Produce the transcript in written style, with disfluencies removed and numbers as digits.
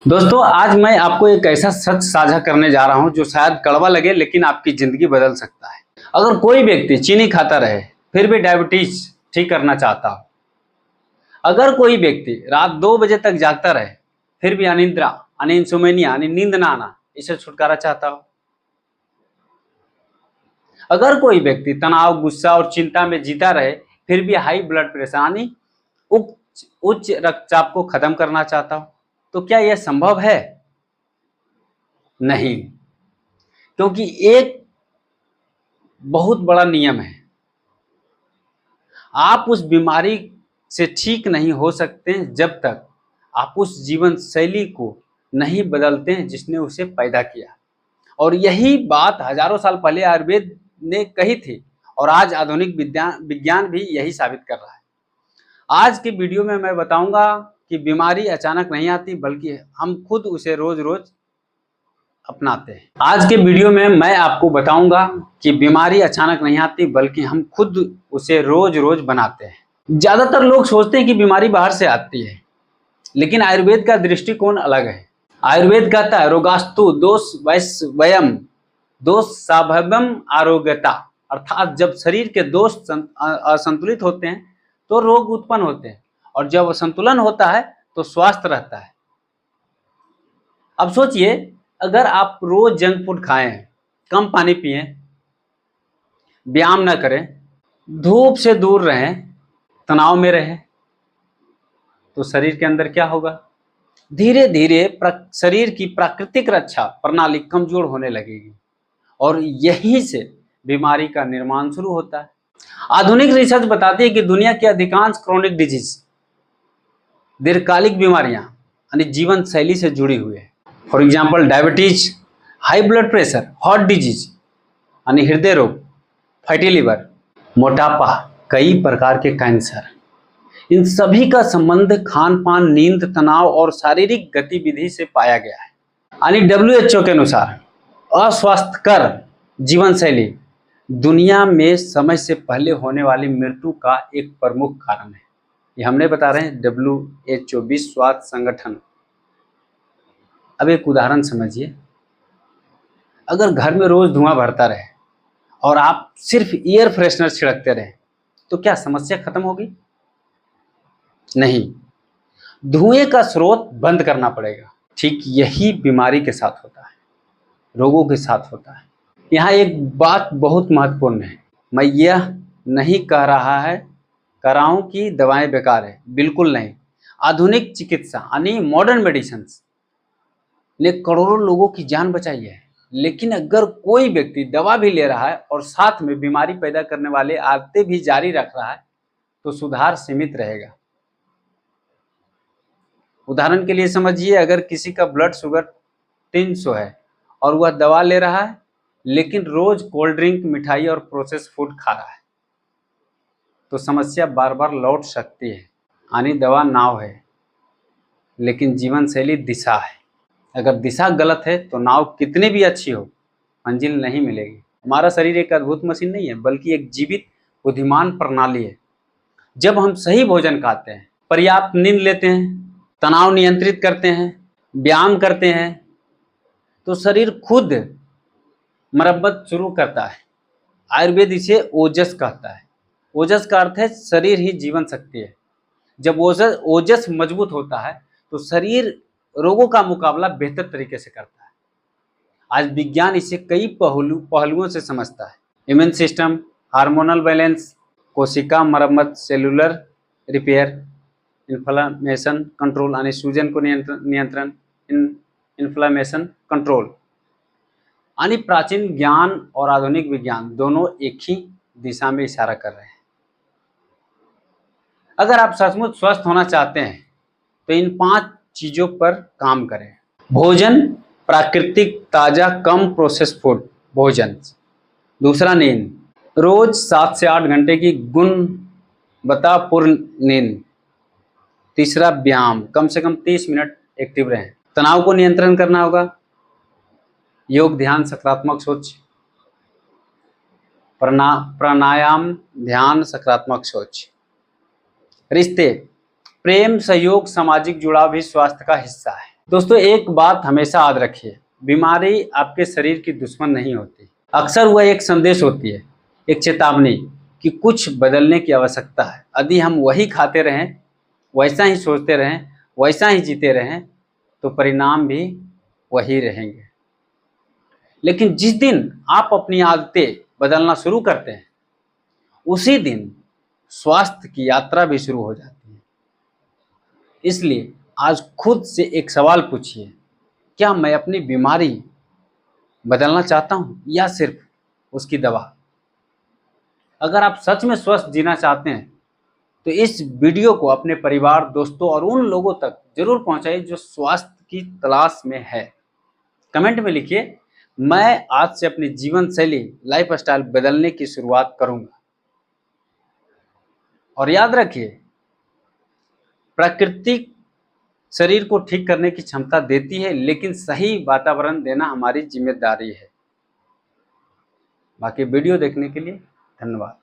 दोस्तों, आज मैं आपको एक ऐसा सच साझा करने जा रहा हूं जो शायद कड़वा लगे लेकिन आपकी जिंदगी बदल सकता है। अगर कोई व्यक्ति चीनी खाता रहे फिर भी डायबिटीज ठीक करना चाहता हो, अगर कोई व्यक्ति रात 2 बजे तक जागता रहे फिर भी अनिद्रा अनिंसोमेनिया यानी नींद ना आना इससे छुटकारा चाहता हो, अगर कोई व्यक्ति तनाव, गुस्सा और चिंता में जीता रहे फिर भी हाई ब्लड प्रेशर यानी उच्च रक्तचाप को खत्म करना चाहता हो, तो क्या यह संभव है? नहीं, क्योंकि एक बहुत बड़ा नियम है। आप उस बीमारी से ठीक नहीं हो सकते जब तक आप उस जीवन शैली को नहीं बदलते हैं जिसने उसे पैदा किया। और यही बात हजारों साल पहले आयुर्वेद ने कही थी और आज आधुनिक विज्ञान भी यही साबित कर रहा है। आज की वीडियो में मैं बताऊंगा कि बीमारी अचानक नहीं आती बल्कि हम खुद उसे रोज रोज अपनाते हैं। आज के वीडियो में मैं आपको बताऊंगा कि बीमारी अचानक नहीं आती बल्कि हम खुद उसे रोज रोज बनाते हैं। ज्यादातर लोग सोचते हैं कि बीमारी बाहर से आती है, लेकिन आयुर्वेद का दृष्टिकोण अलग है। आयुर्वेद कहता है रोगास्तु दोष वयम दोष स्वाभावम आरोग्यता, अर्थात जब शरीर के दोष असंतुलित होते हैं तो रोग उत्पन्न होते हैं और जब संतुलन होता है तो स्वास्थ्य रहता है। अब सोचिए, अगर आप रोज जंक फूड खाएं, कम पानी पिएं, व्यायाम न करें, धूप से दूर रहें, तनाव में रहें, तो शरीर के अंदर क्या होगा? धीरे धीरे शरीर की प्राकृतिक रक्षा प्रणाली कमजोर होने लगेगी और यहीं से बीमारी का निर्माण शुरू होता है। आधुनिक रिसर्च बताती है कि दुनिया की अधिकांश क्रोनिक डिजीज, दीर्घकालिक बीमारियां यानी जीवन शैली से जुड़ी हुई है। For example diabetes, high blood pressure, heart disease यानी हृदय रोग, फैटी लिवर, मोटापा, कई प्रकार के कैंसर, इन सभी का संबंध खान पान, नींद, तनाव और शारीरिक गतिविधि से पाया गया है। यानी WHO के अनुसार अस्वास्थ्यकर जीवन शैली दुनिया में समय से पहले होने वाली मृत्यु का एक प्रमुख कारण है। ये हमने बता रहे हैं WHO, विश्व स्वास्थ्य संगठन। अब एक उदाहरण समझिए, अगर घर में रोज धुआं भरता रहे और आप सिर्फ एयर फ्रेशनर छिड़कते रहे तो क्या समस्या खत्म होगी? नहीं, धुएं का स्रोत बंद करना पड़ेगा। ठीक यही बीमारी के साथ होता है, रोगों के साथ होता है। यहाँ एक बात बहुत महत्वपूर्ण है, मैं यह नहीं कह रहा हूं कि दवाएं बेकार है, बिल्कुल नहीं। आधुनिक चिकित्सा यानी मॉडर्न मेडिसिन ने करोड़ों लोगों की जान बचाई है, लेकिन अगर कोई व्यक्ति दवा भी ले रहा है और साथ में बीमारी पैदा करने वाले आदतें भी जारी रख रहा है तो सुधार सीमित रहेगा। उदाहरण के लिए समझिए, अगर किसी का ब्लड शुगर 300 है और वह दवा ले रहा है लेकिन रोज कोल्ड ड्रिंक, मिठाई और प्रोसेस फूड खा रहा है तो समस्या बार बार लौट सकती है। यानी दवा नाव है लेकिन जीवन शैली दिशा है। अगर दिशा गलत है तो नाव कितनी भी अच्छी हो, मंजिल नहीं मिलेगी। हमारा शरीर एक अद्भुत मशीन नहीं है बल्कि एक जीवित बुद्धिमान प्रणाली है। जब हम सही भोजन खाते हैं, पर्याप्त नींद लेते हैं, तनाव नियंत्रित करते हैं, व्यायाम करते हैं तो शरीर खुद मरम्मत शुरू करता है। आयुर्वेद इसे ओजस कहता है। ओजस का अर्थ है शरीर ही जीवन शक्ति है। जब ओजस मजबूत होता है तो शरीर रोगों का मुकाबला बेहतर तरीके से करता है। आज विज्ञान इसे कई पहलुओं से समझता है। इम्यून सिस्टम, हार्मोनल बैलेंस, कोशिका मरम्मत, सेलुलर रिपेयर, इन्फ्लेमेशन कंट्रोल यानी सूजन को नियंत्रण, इन्फ्लेमेशन कंट्रोल। यानी प्राचीन ज्ञान और आधुनिक विज्ञान दोनों एक ही दिशा में इशारा कर रहे हैं। अगर आप सचमुच स्वस्थ होना चाहते हैं तो इन 5 चीजों पर काम करें। भोजन, प्राकृतिक, ताजा, कम प्रोसेस फूड भोजन। दूसरा, नींद, रोज 7 से 8 घंटे की गुणवत्तापूर्ण नींद। तीसरा, व्यायाम, कम से कम 30 मिनट एक्टिव रहें। तनाव को नियंत्रण करना होगा, योग, ध्यान, सकारात्मक सोच, प्राणायाम, ध्यान, सकारात्मक सोच। रिश्ते, प्रेम, सहयोग, सामाजिक जुड़ाव भी स्वास्थ्य का हिस्सा है। दोस्तों एक बात हमेशा याद रखिए, बीमारी आपके शरीर की दुश्मन नहीं होती। अक्सर वह एक संदेश होती है, एक चेतावनी कि कुछ बदलने की आवश्यकता है। यदि हम वही खाते रहें, वैसा ही सोचते रहें, वैसा ही जीते रहें, तो परिणाम भी वही रहेंगे। लेकिन जिस दिन आप अपनी आदतें बदलना शुरू करते हैं, उसी दिन स्वास्थ्य की यात्रा भी शुरू हो जाती है। इसलिए आज खुद से एक सवाल पूछिए, क्या मैं अपनी बीमारी बदलना चाहता हूँ या सिर्फ उसकी दवा? अगर आप सच में स्वस्थ जीना चाहते हैं तो इस वीडियो को अपने परिवार, दोस्तों और उन लोगों तक जरूर पहुंचाइए जो स्वास्थ्य की तलाश में है। कमेंट में लिखिए, मैं आज से अपनी जीवन शैली, लाइफस्टाइल बदलने की शुरुआत करूंगा। और याद रखिए, प्रकृति शरीर को ठीक करने की क्षमता देती है, लेकिन सही वातावरण देना हमारी जिम्मेदारी है। बाकी वीडियो देखने के लिए धन्यवाद।